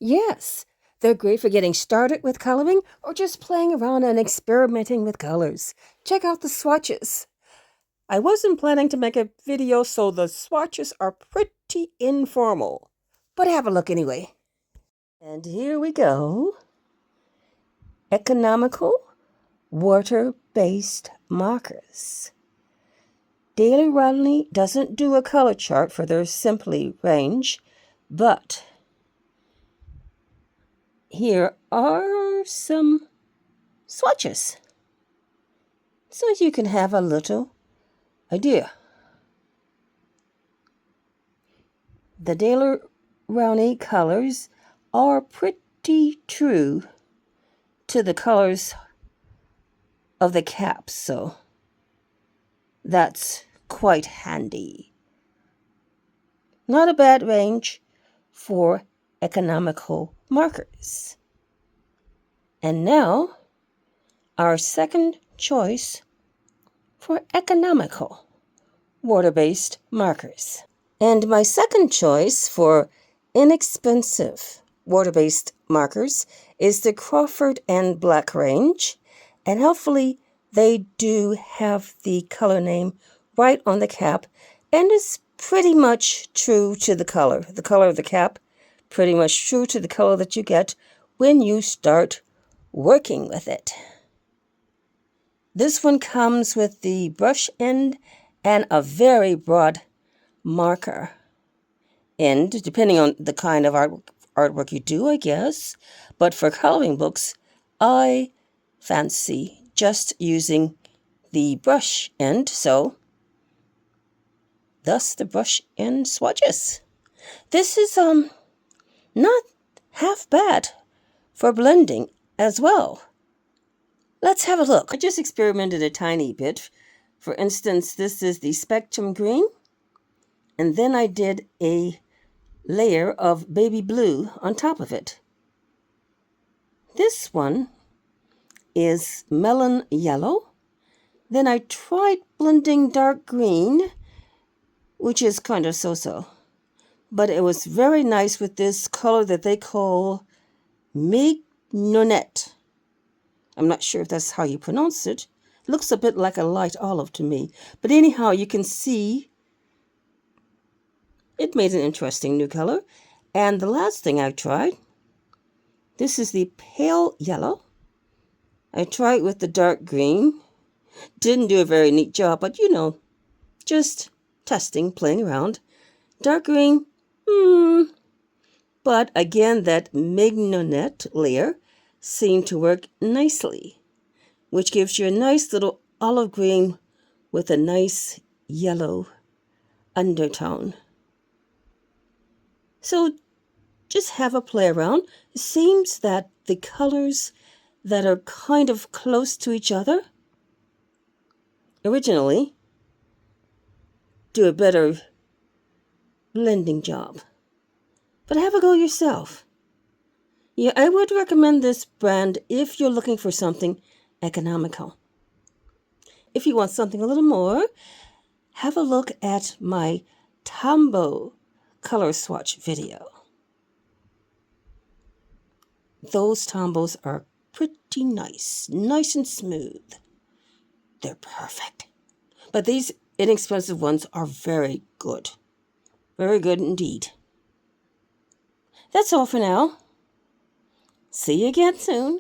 Yes, they're great for getting started with coloring or just playing around and experimenting with colors. Check out the swatches. I wasn't planning to make a video, so the swatches are pretty informal. But have a look anyway. And here we go. Economical water-based markers. Daler-Rowney doesn't do a color chart for their Simply range, but here are some swatches, so you can have a little idea. The Daler-Rowney colors are pretty true to the colors of the caps, so that's quite handy. Not a bad range for economical markers. And now, our second choice for economical water-based markers. And my second choice for inexpensive water-based markers is the Crawford and Black range. And hopefully they do have the color name right on the cap, and it's pretty much true to the color of the cap, pretty much true to the color that you get when you start working with it. This one comes with the brush end and a very broad marker end, depending on the kind of artwork you do, I guess. But for coloring books, I fancy just using the brush end, so thus the brush end swatches. This is not half bad for blending as well. Let's have a look. I just experimented a tiny bit. For instance, this is the Spectrum Green, and then I did a layer of baby blue on top of it. This one is Melon Yellow. Then I tried blending dark green, which is kind of so-so. But it was very nice with this color that they call Mignonette. I'm not sure if that's how you pronounce it. It looks a bit like a light olive to me. But anyhow, you can see it made an interesting new color. And the last thing I tried, this is the Pale Yellow. I tried with the dark green. Didn't do a very neat job, but you know, just testing, playing around. Dark green, but again, that Mignonette layer seemed to work nicely, which gives you a nice little olive green with a nice yellow undertone. So just have a play around. It seems that the colors that are kind of close to each other originally do a better blending job. But have a go yourself. Yeah, I would recommend this brand if you're looking for something economical. If you want something a little more, have a look at my Tombow color swatch video. Those Tombows are pretty nice and smooth. They're perfect. But these inexpensive ones are very good. Very good indeed. That's all for now. See you again soon.